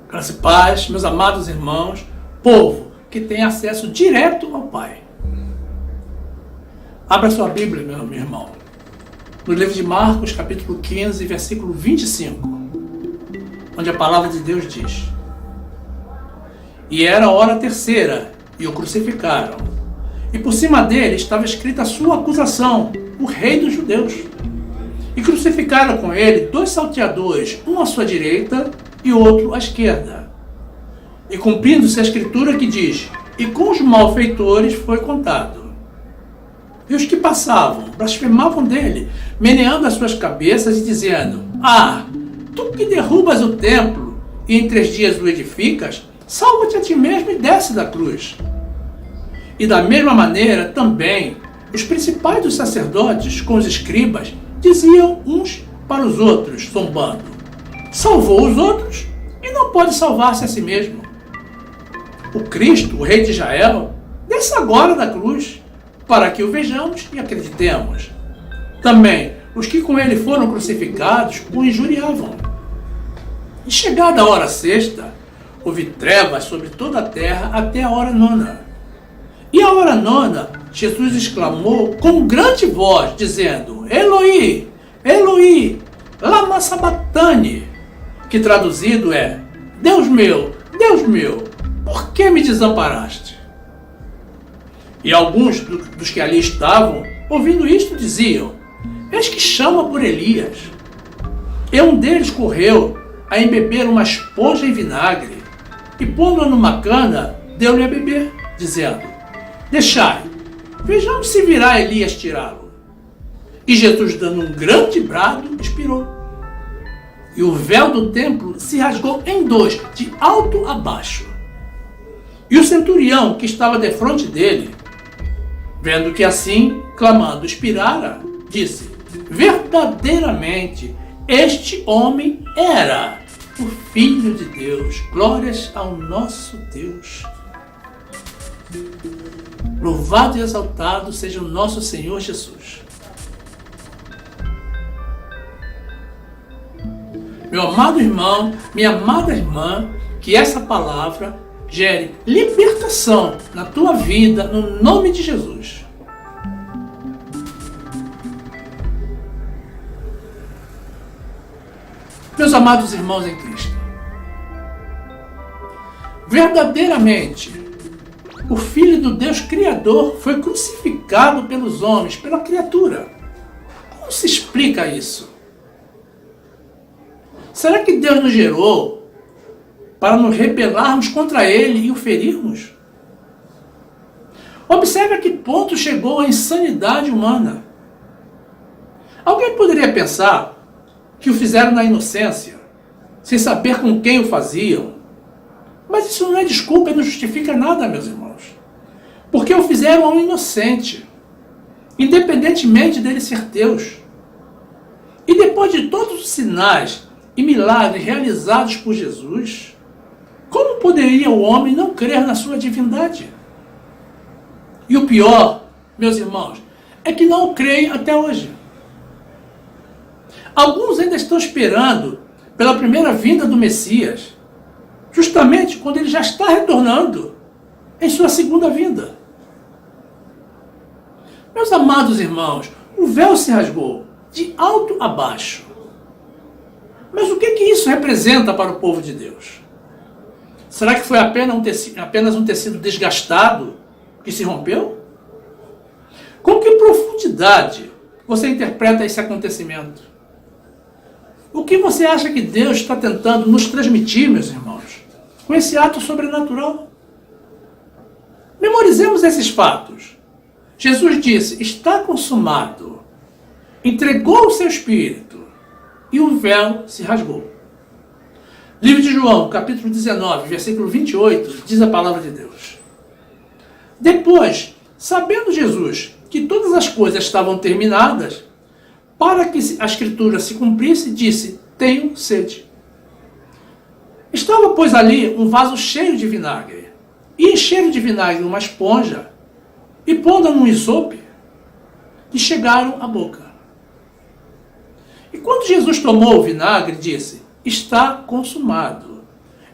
Graça e paz, meus amados irmãos, povo que tem acesso direto ao Pai. Abra sua Bíblia, meu irmão, no livro de Marcos, capítulo 15, versículo 25, onde a palavra de Deus diz: E era a hora terceira, e o crucificaram. E por cima dele estava escrita a sua acusação, o rei dos judeus. E crucificaram com ele 2 salteadores, um à sua direita e outro à esquerda. E cumprindo-se a escritura que diz: E com os malfeitores foi contado. E os que passavam blasfemavam dele, meneando as suas cabeças e dizendo: Ah, tu que derrubas o templo e em 3 dias o edificas, salva-te a ti mesmo e desce da cruz. E da mesma maneira também os principais dos sacerdotes com os escribas diziam uns para os outros, zombando: Salvou os outros e não pode salvar-se a si mesmo. O Cristo, o Rei de Israel, desce agora da cruz, para que o vejamos e acreditemos. Também os que com ele foram crucificados o injuriavam. E chegada a hora sexta, houve trevas sobre toda a terra até a hora nona. E a hora nona, Jesus exclamou com grande voz, dizendo: Eloi, Eloi, lama sabachthani, que traduzido é: Deus meu, por que me desamparaste? E alguns dos que ali estavam, ouvindo isto, diziam: Eis que chama por Elias. E um deles correu a embeber uma esponja em vinagre, e pondo-a numa cana, deu-lhe a beber, dizendo: Deixai, vejamos se virá Elias tirá-lo. E Jesus, dando um grande brado, expirou. E o véu do templo se rasgou em 2, de alto a baixo. E o centurião que estava defronte dele, vendo que assim, clamando, expirara, disse: Verdadeiramente, este homem era o Filho de Deus. Glórias ao nosso Deus. Louvado e exaltado seja o nosso Senhor Jesus. Meu amado irmão, minha amada irmã, que essa palavra gere libertação na tua vida, no nome de Jesus. Meus amados irmãos em Cristo, verdadeiramente, o Filho do Deus Criador foi crucificado pelos homens, pela criatura. Como se explica isso? Será que Deus nos gerou para nos rebelarmos contra Ele e o ferirmos? Observe a que ponto chegou a insanidade humana. Alguém poderia pensar que o fizeram na inocência, sem saber com quem o faziam. Mas isso não é desculpa e não justifica nada, meus irmãos. Porque o fizeram a um inocente, independentemente dele ser Deus. E depois de todos os sinais e milagres realizados por Jesus, como poderia o homem não crer na sua divindade? E o pior, meus irmãos, é que não o creem até hoje. Alguns ainda estão esperando pela primeira vinda do Messias, justamente quando ele já está retornando em sua segunda vinda. Meus amados irmãos, o véu se rasgou de alto a baixo. Mas o que isso representa para o povo de Deus? Será que foi apenas um tecido desgastado que se rompeu? Com que profundidade você interpreta esse acontecimento? O que você acha que Deus está tentando nos transmitir, meus irmãos, com esse ato sobrenatural? Memorizemos esses fatos. Jesus disse: Está consumado. Entregou o seu espírito e o véu se rasgou. Livro de João, capítulo 19, versículo 28, diz a palavra de Deus: Depois, sabendo Jesus que todas as coisas estavam terminadas, para que a escritura se cumprisse, disse: Tenho sede. Estava, pois, ali um vaso cheio de vinagre, e encheram de vinagre uma esponja, e pondo-a num isope, e chegaram à boca. E quando Jesus tomou o vinagre, disse: Está consumado.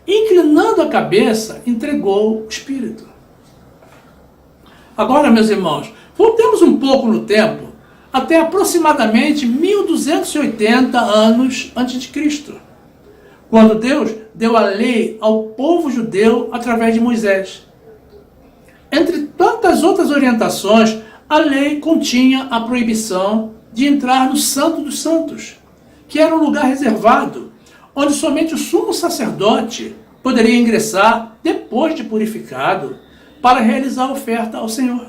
inclinando a cabeça, entregou o Espírito. Agora, meus irmãos, voltemos um pouco no tempo, até aproximadamente 1280 anos antes de Cristo, quando Deus deu a lei ao povo judeu através de Moisés. Entre tantas outras orientações, a lei continha a proibição de entrar no Santo dos Santos, que era um lugar reservado, onde somente o sumo sacerdote poderia ingressar depois de purificado para realizar a oferta ao Senhor.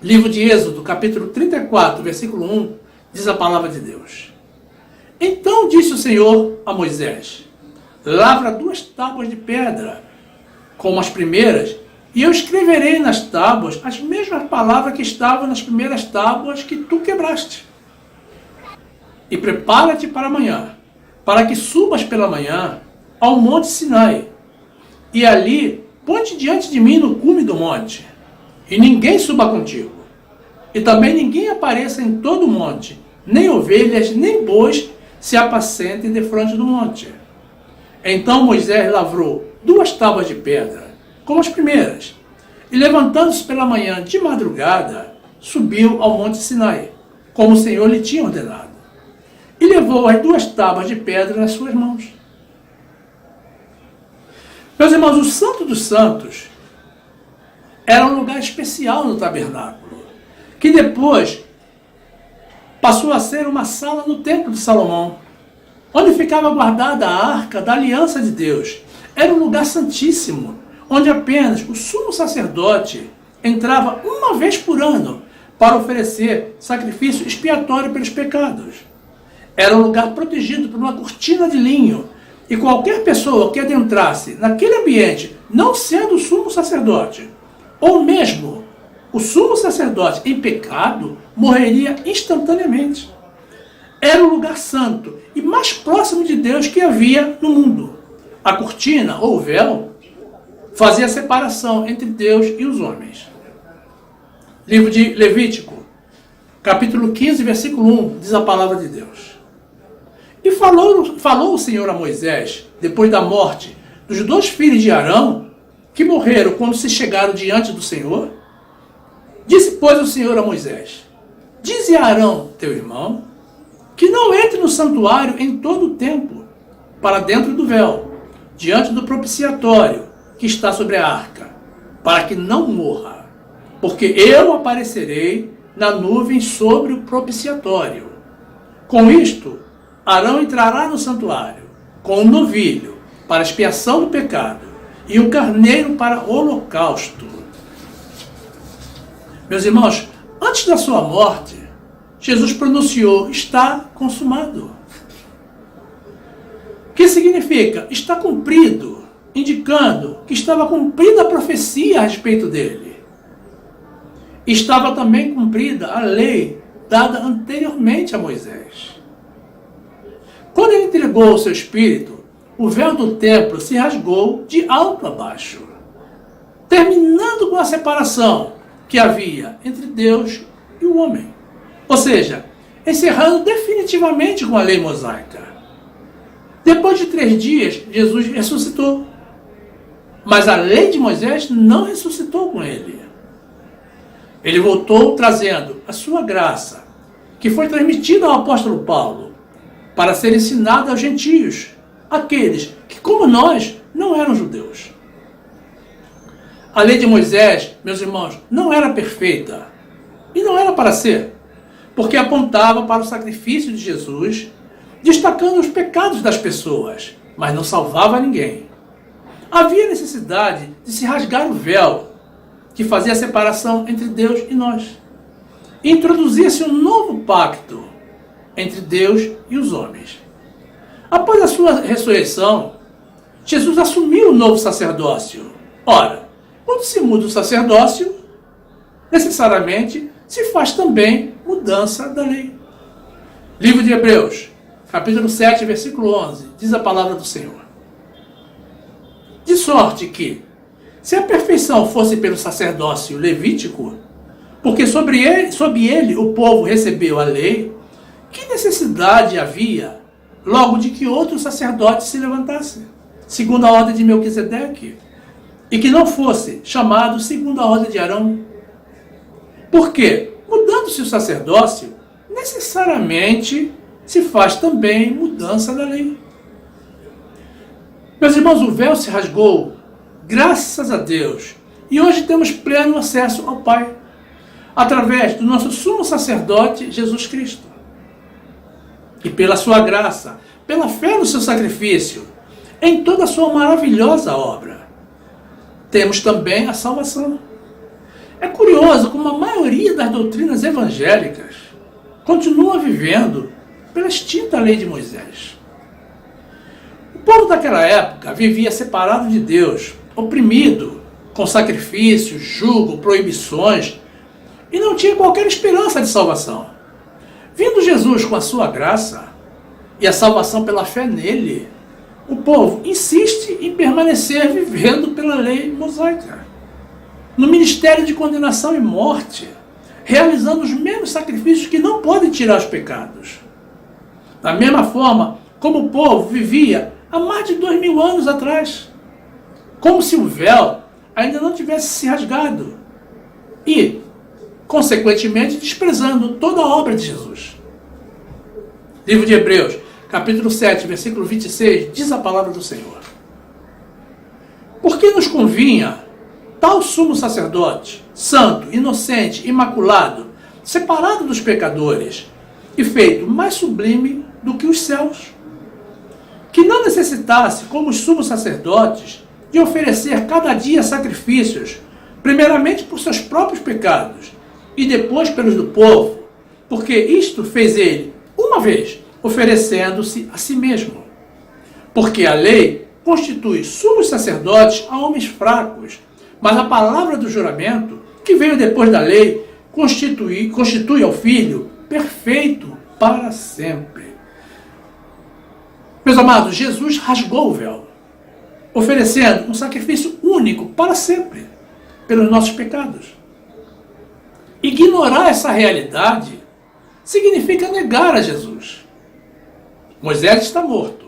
Livro de Êxodo, capítulo 34, versículo 1, diz a palavra de Deus. Então disse o Senhor a Moisés: lavra 2 tábuas de pedra, como as primeiras, e eu escreverei nas tábuas as mesmas palavras que estavam nas primeiras tábuas que tu quebraste. E prepara-te para amanhã, para que subas pela manhã ao monte Sinai, e ali põe-te diante de mim no cume do monte, e ninguém suba contigo, e também ninguém apareça em todo o monte, nem ovelhas, nem bois se apacentem defronte do monte. Então Moisés lavrou 2 tábuas de pedra, como as primeiras, e levantando-se pela manhã de madrugada, subiu ao monte Sinai, como o Senhor lhe tinha ordenado, e levou as 2 tábuas de pedra nas suas mãos. Meus irmãos, o Santo dos Santos era um lugar especial no tabernáculo, que depois passou a ser uma sala no templo de Salomão, onde ficava guardada a arca da aliança de Deus. Era um lugar santíssimo, onde apenas o sumo sacerdote entrava uma vez por ano para oferecer sacrifício expiatório pelos pecados. Era um lugar protegido por uma cortina de linho, e qualquer pessoa que adentrasse naquele ambiente, não sendo o sumo sacerdote, ou mesmo o sumo sacerdote em pecado, morreria instantaneamente. Era o lugar santo e mais próximo de Deus que havia no mundo. A cortina, ou véu, fazia a separação entre Deus e os homens. Livro de Levítico, capítulo 15, versículo 1, diz a palavra de Deus. E falou o Senhor a Moisés, depois da morte dos 2 filhos de Arão, que morreram quando se chegaram diante do Senhor. Disse, pois, o Senhor a Moisés: dize a Arão, teu irmão, que não entre no santuário em todo o tempo, para dentro do véu, diante do propiciatório que está sobre a arca, para que não morra, porque eu aparecerei na nuvem sobre o propiciatório. Com isto, Arão entrará no santuário, com um novilho para expiação do pecado, e um carneiro para holocausto. Meus irmãos, antes da sua morte, Jesus pronunciou: está consumado. O que significa? Está cumprido, indicando que estava cumprida a profecia a respeito dele. Estava também cumprida a lei dada anteriormente a Moisés. Quando ele entregou o seu espírito, o véu do templo se rasgou de alto a baixo, terminando com a separação que havia entre Deus e o homem. Ou seja, encerrando definitivamente com a lei mosaica. Depois de 3 dias, Jesus ressuscitou. Mas a lei de Moisés não ressuscitou com ele. Ele voltou trazendo a sua graça, que foi transmitida ao apóstolo Paulo, para ser ensinada aos gentios, aqueles que, como nós, não eram judeus. A lei de Moisés, meus irmãos, não era perfeita, e não era para ser, porque apontava para o sacrifício de Jesus, destacando os pecados das pessoas, mas não salvava ninguém. Havia necessidade de se rasgar o véu, que fazia a separação entre Deus e nós, e introduzir-se um novo pacto entre Deus e os homens. Após a sua ressurreição, Jesus assumiu o novo sacerdócio. Ora, quando se muda o sacerdócio, necessariamente se faz também mudança da lei. Livro de Hebreus, capítulo 7, versículo 11, diz a palavra do Senhor: de sorte que, se a perfeição fosse pelo sacerdócio levítico, porque sob ele o povo recebeu a lei, que necessidade havia logo de que outro sacerdote se levantasse? segundo a ordem de Melquisedeque, e que não fosse chamado segundo a ordem de Arão. Por quê? Mudando-se o sacerdócio, necessariamente se faz também mudança da lei. Meus irmãos, o véu se rasgou, graças a Deus, e hoje temos pleno acesso ao Pai, através do nosso sumo sacerdote, Jesus Cristo. E pela sua graça, pela fé no seu sacrifício, em toda a sua maravilhosa obra, temos também a salvação. É curioso como a maioria das doutrinas evangélicas continua vivendo pela extinta lei de Moisés. O povo daquela época vivia separado de Deus, oprimido, com sacrifícios, jugo, proibições, e não tinha qualquer esperança de salvação. Vindo Jesus com a sua graça e a salvação pela fé nele, o povo insiste em permanecer vivendo pela lei mosaica, no ministério de condenação e morte, realizando os mesmos sacrifícios que não podem tirar os pecados. Da mesma forma como o povo vivia há mais de 2000 anos atrás, como se o véu ainda não tivesse se rasgado e, consequentemente, desprezando toda a obra de Jesus. Livro de Hebreus, capítulo 7, versículo 26, diz a palavra do Senhor: porque nos convinha tal sumo sacerdote, santo, inocente, imaculado, separado dos pecadores e feito mais sublime do que os céus, que não necessitasse, como os sumos sacerdotes, de oferecer cada dia sacrifícios, primeiramente por seus próprios pecados e depois pelos do povo, porque isto fez ele uma vez, oferecendo-se a si mesmo. Porque a lei constitui sumos sacerdotes a homens fracos, mas a palavra do juramento, que veio depois da lei, constitui ao Filho perfeito para sempre. Meus amados, Jesus rasgou o véu, oferecendo um sacrifício único para sempre, pelos nossos pecados. Ignorar essa realidade significa negar a Jesus. Moisés está morto,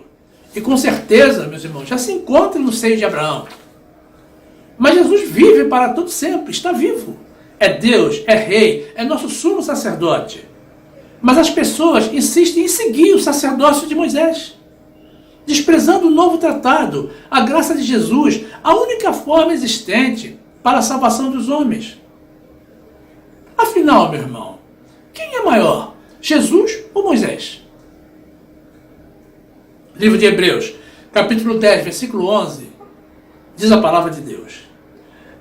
e com certeza, meus irmãos, já se encontra no seio de Abraão. Mas Jesus vive para todo sempre, está vivo. É Deus, é Rei, é nosso sumo sacerdote. Mas as pessoas insistem em seguir o sacerdócio de Moisés, desprezando o novo tratado, a graça de Jesus, a única forma existente para a salvação dos homens. Afinal, meu irmão, quem é maior, Jesus ou Moisés? Livro de Hebreus, capítulo 10, versículo 11, diz a palavra de Deus: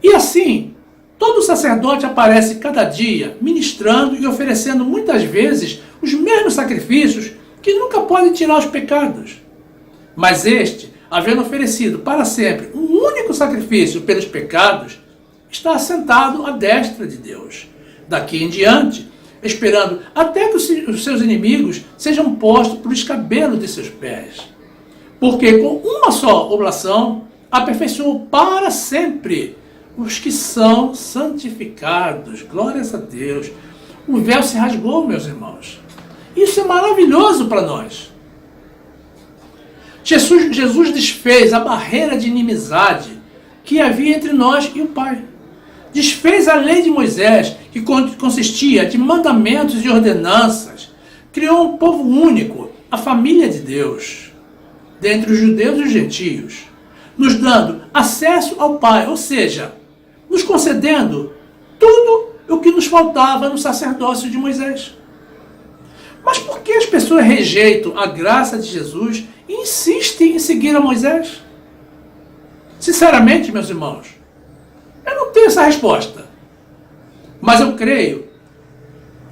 e assim, todo sacerdote aparece cada dia, ministrando e oferecendo muitas vezes os mesmos sacrifícios que nunca podem tirar os pecados. Mas este, havendo oferecido para sempre um único sacrifício pelos pecados, está assentado à destra de Deus, daqui em diante, esperando até que os seus inimigos sejam postos por escabelo de seus pés. Porque com uma só oblação aperfeiçoou para sempre os que são santificados. Glórias a Deus. O véu se rasgou, meus irmãos. Isso é maravilhoso para nós. Jesus desfez a barreira de inimizade que havia entre nós e o Pai. Desfez a lei de Moisés, que consistia de mandamentos e ordenanças. Criou um povo único, a família de Deus, dentre os judeus e os gentios, nos dando acesso ao Pai, ou seja, nos concedendo tudo o que nos faltava no sacerdócio de Moisés. Mas por que as pessoas rejeitam a graça de Jesus e insistem em seguir a Moisés? Sinceramente, meus irmãos, eu não tenho essa resposta. Mas eu creio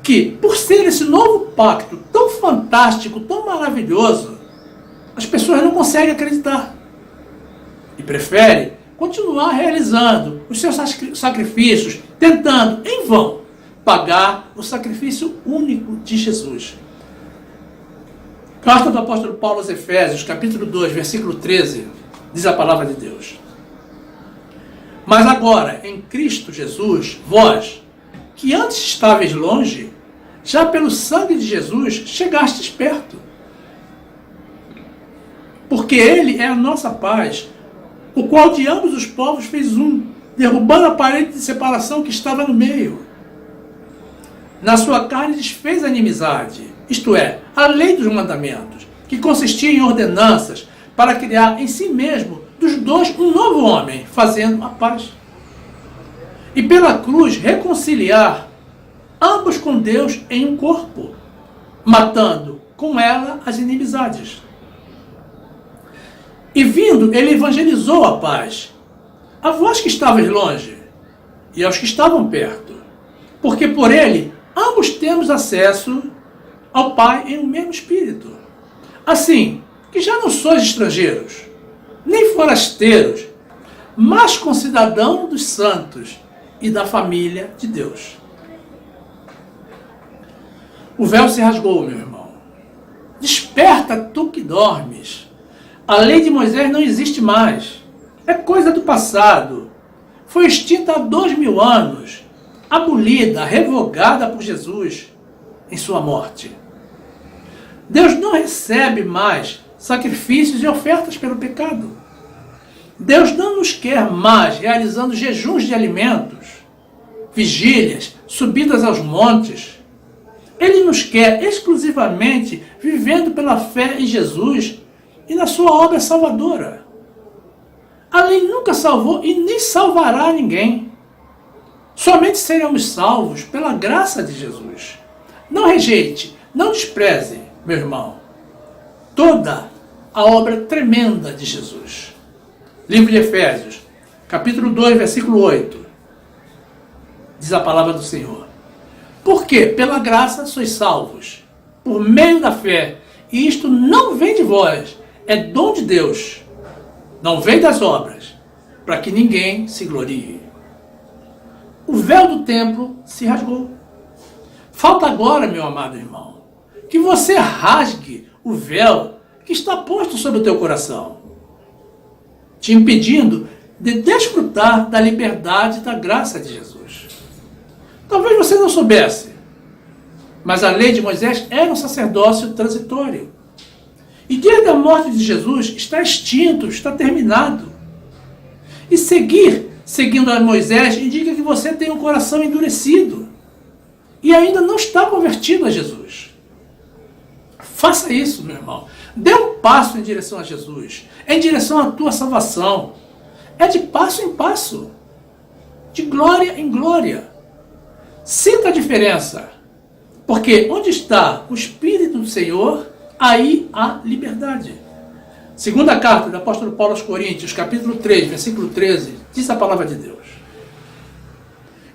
que, por ser esse novo pacto tão fantástico, tão maravilhoso, as pessoas não conseguem acreditar e preferem continuar realizando os seus sacrifícios, tentando, em vão, pagar o sacrifício único de Jesus. Carta do apóstolo Paulo aos Efésios, capítulo 2, versículo 13, diz a palavra de Deus: mas agora, em Cristo Jesus, vós, que antes estáveis longe, já pelo sangue de Jesus chegastes perto. porque ele é a nossa paz, o qual de ambos os povos fez um, derrubando a parede de separação que estava no meio. Na sua carne desfez a inimizade, isto é, a lei dos mandamentos, que consistia em ordenanças para criar em si mesmo dos dois um novo homem, fazendo a paz. E pela cruz reconciliar ambos com Deus em um corpo, matando com ela as inimizades. E vindo, ele evangelizou a paz, a vós que estavais longe e aos que estavam perto, porque por ele ambos temos acesso ao Pai em um mesmo Espírito. Assim, que já não sois estrangeiros, nem forasteiros, mas concidadão dos santos e da família de Deus. O véu se rasgou, meu irmão. Desperta, tu que dormes. A lei de Moisés não existe mais. É coisa do passado. Foi extinta há 2000 anos, abolida, revogada por Jesus em sua morte. Deus não recebe mais sacrifícios e ofertas pelo pecado. Deus não nos quer mais realizando jejuns de alimentos, vigílias, subidas aos montes. Ele nos quer exclusivamente vivendo pela fé em Jesus e na sua obra salvadora. A lei nunca salvou e nem salvará ninguém. Somente seremos salvos pela graça de Jesus. Não rejeite, não despreze, meu irmão, toda a obra tremenda de Jesus. Livro de Efésios, capítulo 2, versículo 8. Diz a palavra do Senhor. Porque pela graça sois salvos, por meio da fé, e isto não vem de vós, é dom de Deus, não vem das obras, para que ninguém se glorie. O véu do templo se rasgou. Falta agora, meu amado irmão, que você rasgue o véu que está posto sobre o teu coração, te impedindo de desfrutar da liberdade e da graça de Jesus. Talvez você não soubesse, mas a lei de Moisés era um sacerdócio transitório. E desde a morte de Jesus está extinto, está terminado. E seguindo a Moisés, indica que você tem um coração endurecido e ainda não está convertido a Jesus. Faça isso, meu irmão. Dê um passo em direção a Jesus, em direção à tua salvação. É de passo em passo, de glória em glória. Sinta a diferença, porque onde está o Espírito do Senhor, aí há liberdade. Segunda carta do apóstolo Paulo aos Coríntios, capítulo 3, versículo 13, diz a palavra de Deus.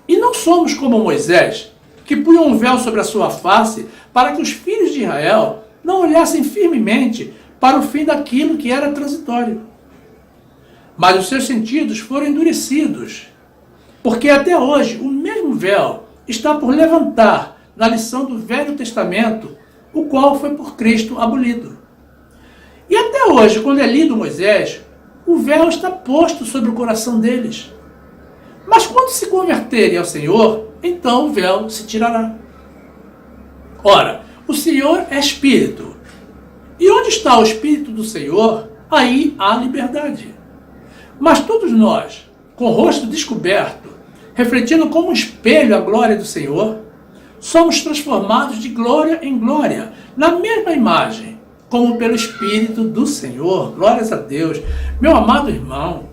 E não somos como Moisés, que punha um véu sobre a sua face, para que os filhos de Israel não olhassem firmemente para o fim daquilo que era transitório. Mas os seus sentidos foram endurecidos, porque até hoje o mesmo véu está por levantar na lição do Velho Testamento, o qual foi por Cristo abolido. E até hoje, quando é lido Moisés, o véu está posto sobre o coração deles. Mas quando se converterem ao Senhor, então o véu se tirará. Ora, o Senhor é Espírito. E onde está o Espírito do Senhor, aí há liberdade. Mas todos nós, com o rosto descoberto, refletindo como um espelho a glória do Senhor, somos transformados de glória em glória, na mesma imagem, como pelo Espírito do Senhor. Glórias a Deus. Meu amado irmão,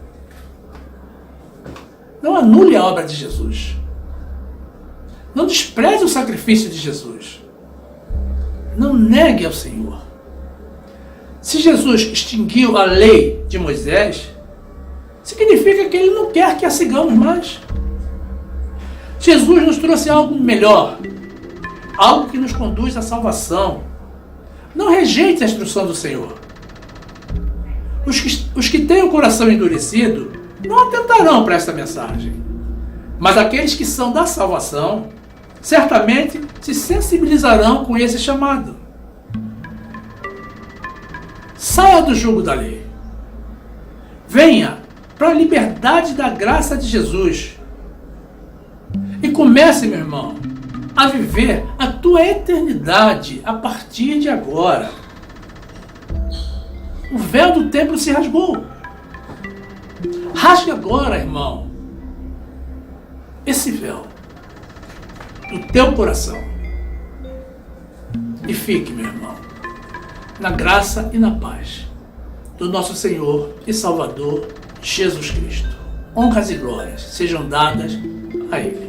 não anule a obra de Jesus. Não despreze o sacrifício de Jesus. Não negue ao Senhor. Se Jesus extinguiu a lei de Moisés, significa que ele não quer que a sigamos mais. Jesus nos trouxe algo melhor, algo que nos conduz à salvação. Não rejeite a instrução do Senhor. Os que têm o coração endurecido não atentarão para esta mensagem, mas aqueles que são da salvação certamente se sensibilizarão com esse chamado. Saia do jugo da lei. Venha para a liberdade da graça de Jesus. E comece, meu irmão, a viver a tua eternidade a partir de agora. O véu do templo se rasgou. Rasgue agora, irmão, esse véu do teu coração. E fique, meu irmão, na graça e na paz do nosso Senhor e Salvador Jesus Cristo. Honras e glórias sejam dadas a Ele.